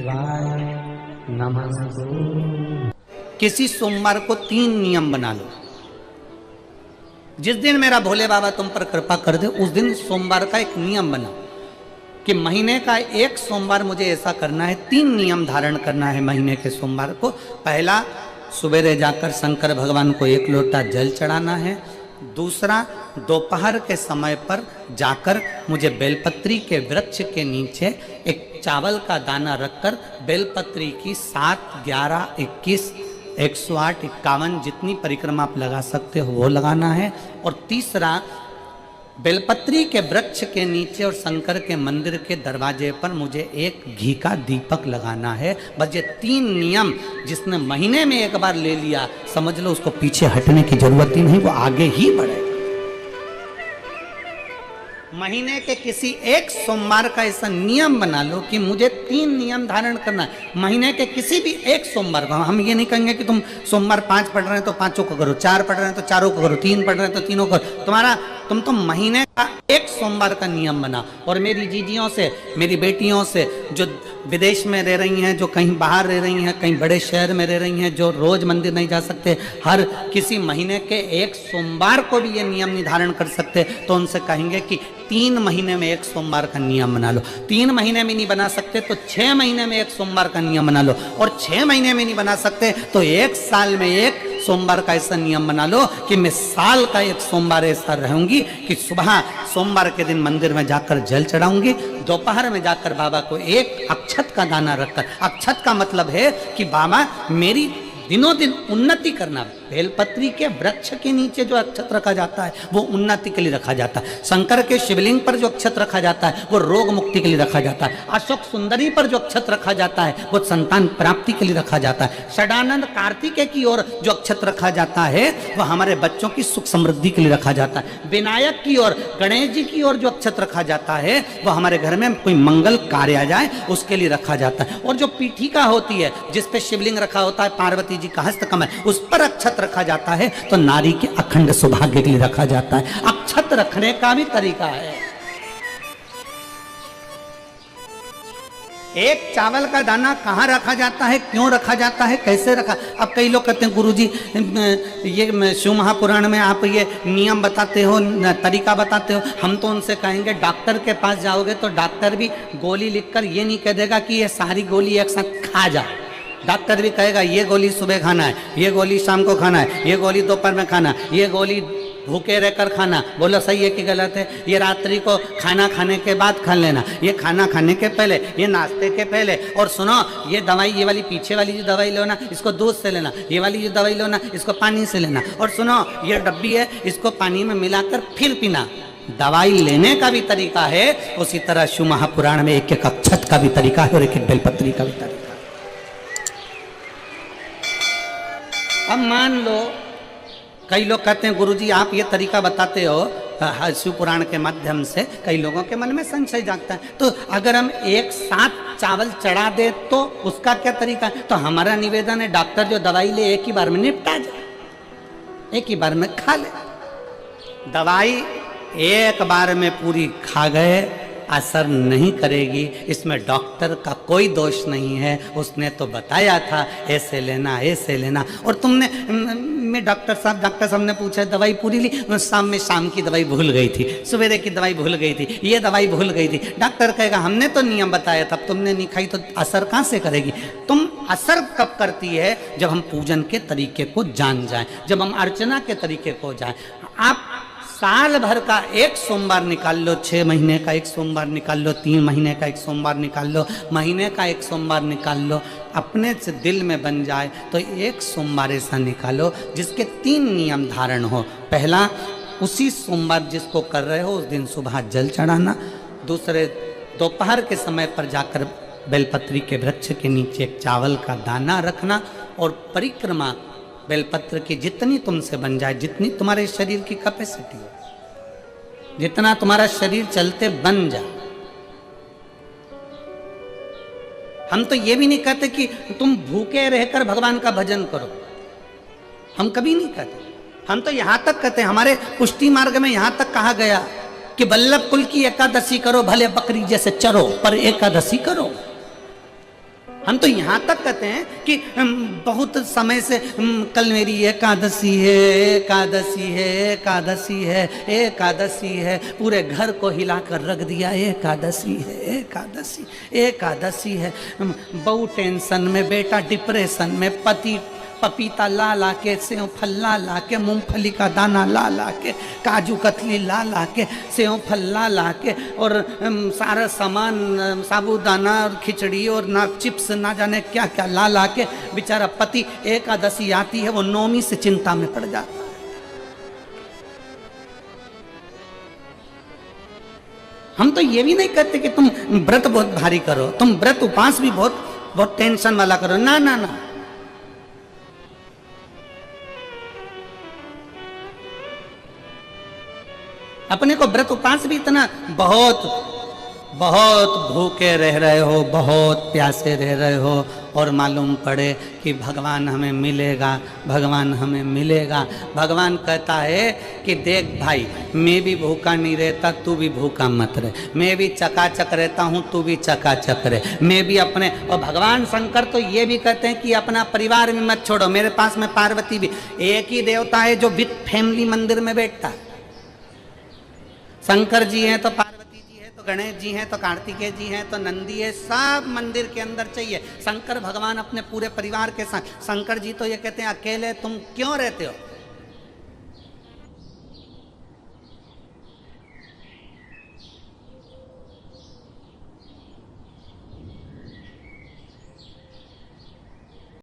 शिवाय नमः। किसी सोमवार को 3 नियम बना लो। जिस दिन मेरा भोले बाबा तुम पर कृपा कर दे उस दिन सोमवार का एक नियम बनाओ कि महीने का एक सोमवार मुझे ऐसा करना है, 3 नियम धारण करना है महीने के सोमवार को। पहला, सुबेरे जाकर शंकर भगवान को 1 लोटा जल चढ़ाना है। दूसरा, दोपहर के समय पर जाकर मुझे बेलपत्री के वृक्ष के नीचे एक चावल का दाना रखकर बेलपत्री की 7, 11, 21, 108, 51 जितनी परिक्रमा आप लगा सकते हो वो लगाना है। और तीसरा, बेलपत्री के वृक्ष के नीचे और शंकर के मंदिर के दरवाजे पर मुझे एक घी का दीपक लगाना है। बस ये 3 नियम जिसने महीने में एक बार ले लिया, समझ लो उसको पीछे हटने की जरूरत ही नहीं, वो आगे ही बढ़ेगा। महीने के किसी एक सोमवार का ऐसा नियम बना लो कि मुझे 3 नियम धारण करना है महीने के किसी भी एक सोमवार को। हम ये नहीं कहेंगे कि तुम सोमवार 5 पढ़ रहे हैं तो 5 को करो, 4 पढ़ रहे हैं तो 4 को करो, 3 पढ़ रहे हैं तो 3 को करो। तुम तो महीने का एक सोमवार का नियम बना। और मेरी जीजियों से, मेरी बेटियों से जो विदेश में रह रही हैं, जो कहीं बाहर रह रही हैं, कहीं बड़े शहर में रह रही हैं, जो रोज मंदिर नहीं जा सकते, हर किसी महीने के एक सोमवार को भी ये नियम निर्धारण कर सकते, तो उनसे कहेंगे कि 3 महीने में एक सोमवार का नियम बना लो। 3 महीने में नहीं बना सकते तो 6 महीने में एक सोमवार का नियम बना लो। और 6 महीने में नहीं बना सकते तो 1 साल में एक सोमवार का ऐसा नियम बना लो कि मैं साल का एक सोमवार ऐसा रहूंगी कि सुबह सोमवार के दिन मंदिर में जाकर जल चढ़ाऊंगी, दोपहर में जाकर बाबा को एक अक्षत का दाना रखकर, अक्षत का मतलब है कि बाबा मेरी दिनों दिन उन्नति करना। बेलपत्री के वृक्ष के नीचे जो अक्षत रखा जाता है वो उन्नति के लिए रखा जाता है। शंकर के शिवलिंग पर जो अक्षत रखा जाता है वो रोग मुक्ति के लिए रखा जाता है। अशोक सुंदरी पर जो अक्षत रखा जाता है वो संतान प्राप्ति के लिए रखा जाता है। षडानंद कार्तिकेय की ओर जो अक्षत रखा जाता है वो हमारे बच्चों की सुख समृद्धि के लिए रखा जाता है। विनायक की ओर, गणेश जी की ओर जो अक्षत रखा जाता है वो हमारे घर में कोई मंगल कार्य आ जाए उसके लिए रखा जाता है। और जो पीठिका होती है जिसपे शिवलिंग रखा होता है, पार्वती जी का हस्तकमल, उस पर अक्षत रखा जाता है तो नारी के अखंड सौभाग्य के लिए रखा जाता है। अक्षत रखने का भी तरीका है। एक चावल का दाना कहाँ रखा जाता है, क्यों रखा जाता है, कैसे रखा। अब कई लोग कहते हैं गुरुजी ये शिव महापुराण में आप ये नियम बताते हो, तरीका बताते हो। हम तो उनसे कहेंगे डॉक्टर के पास जाओगे तो डॉक्टर भी गोली लिखकर ये नहीं कह देगा कि ये सारी गोली एक साथ खा जा। डॉक्टर भी कहेगा ये गोली सुबह खाना है, ये गोली शाम को खाना है, ये गोली दोपहर में खाना, ये गोली भूखे रहकर खाना। बोलो सही है कि गलत है। ये रात्रि को खाना खाने के बाद खा लेना, ये खाना खाने के पहले, ये नाश्ते के पहले। और सुनो ये दवाई, ये वाली पीछे वाली जो दवाई लो ना इसको दूध से लेना, ये वाली जो दवाई लो ना इसको पानी से लेना। और सुनो ये डब्बी है इसको पानी में मिलाकर फिर पीना। दवाई लेने का भी तरीका है, उसी तरह शिव महापुराण में एक एक अक्षत का भी तरीका है और एक एक बेलपत्री का भी तरीका। अब मान लो कई लोग कहते हैं गुरुजी आप ये तरीका बताते हो शिव पुराण के माध्यम से, कई लोगों के मन में संशय जागता है, तो अगर हम एक साथ चावल चढ़ा दे तो उसका क्या तरीका है। तो हमारा निवेदन है डॉक्टर जो दवाई ले एक ही बार में निपटा जाए, एक ही बार में खा ले। दवाई एक बार में पूरी खा गए असर नहीं करेगी, इसमें डॉक्टर का कोई दोष नहीं है। उसने तो बताया था ऐसे लेना ऐसे लेना, और तुमने मैं डॉक्टर साहब ने पूछा दवाई पूरी ली, शाम की दवाई भूल गई थी, सवेरे की दवाई भूल गई थी, ये दवाई भूल गई थी। डॉक्टर कहेगा हमने तो नियम बताया था, तुमने नहीं खाई तो असर कहाँ से करेगी। तुम असर कब करती है जब हम पूजन के तरीके को जान जाएं, जब हम अर्चना के तरीके को जाएं। आप साल भर का एक सोमवार निकाल लो, 6 महीने का एक सोमवार निकाल लो, 3 महीने का एक सोमवार निकाल लो, महीने का एक सोमवार निकाल लो, अपने से दिल में बन जाए तो एक सोमवार ऐसा निकालो जिसके 3 नियम धारण हो। पहला, उसी सोमवार जिसको कर रहे हो उस दिन सुबह जल चढ़ाना। दूसरे, दोपहर के समय पर जाकर बेलपत्री के वृक्ष के नीचे एक चावल का दाना रखना। और परिक्रमा बेलपत्र की जितनी तुमसे बन जाए, जितनी तुम्हारे शरीर की कैपेसिटी हो, जितना तुम्हारा शरीर चलते बन जाए। हम तो ये भी नहीं कहते कि तुम भूखे रहकर भगवान का भजन करो, हम कभी नहीं कहते। हम तो यहां तक कहते हैं, हमारे पुष्टि मार्ग में यहां तक कहा गया कि वल्लभ कुल की एकादशी करो, भले बकरी जैसे चरो पर एकादशी करो। हम तो यहाँ तक कहते हैं कि बहुत समय से कल मेरी एकादशी है, एकादशी है, एकादशी है, एकादशी है, पूरे घर को हिलाकर रख दिया, एकादशी है, एकादशी, एकादशी है। बहू टेंशन में, बेटा डिप्रेशन में, पति पपीता ला ला के, सेव फल ला के, मूंगफली का दाना ला के, काजू कतली ला के, सेव फल ला के, और सारा सामान, साबूदाना और खिचड़ी और ना चिप्स ना जाने क्या क्या ला के, बेचारा पति एकादशी आती है वो नौमी से चिंता में पड़ जाता है। हम तो ये भी नहीं कहते कि तुम व्रत बहुत भारी करो, तुम व्रत उपास भी बहुत बहुत टेंशन वाला करो, ना ना ना। अपने को व्रत उपास भी इतना बहुत बहुत भूखे रह रहे हो, बहुत प्यासे रह रहे हो, और मालूम पड़े कि भगवान हमें मिलेगा, भगवान हमें मिलेगा। भगवान कहता है कि देख भाई, मैं भी भूखा नहीं रहता, तू भी भूखा मत रहे, मैं भी चकाचक रहता हूँ, तू भी चकाचक रहे, मैं भी अपने। और भगवान शंकर तो ये भी कहते हैं कि अपना परिवार में मत छोड़ो। मेरे पास में पार्वती भी, एक ही देवता है जो विद फैमिली मंदिर में बैठता है। शंकर जी हैं तो पार्वती जी है, तो गणेश जी हैं, तो कार्तिकेय जी हैं, तो नंदी है, सब मंदिर के अंदर चाहिए। शंकर भगवान अपने पूरे परिवार के साथ। शंकर जी तो ये कहते हैं अकेले तुम क्यों रहते हो,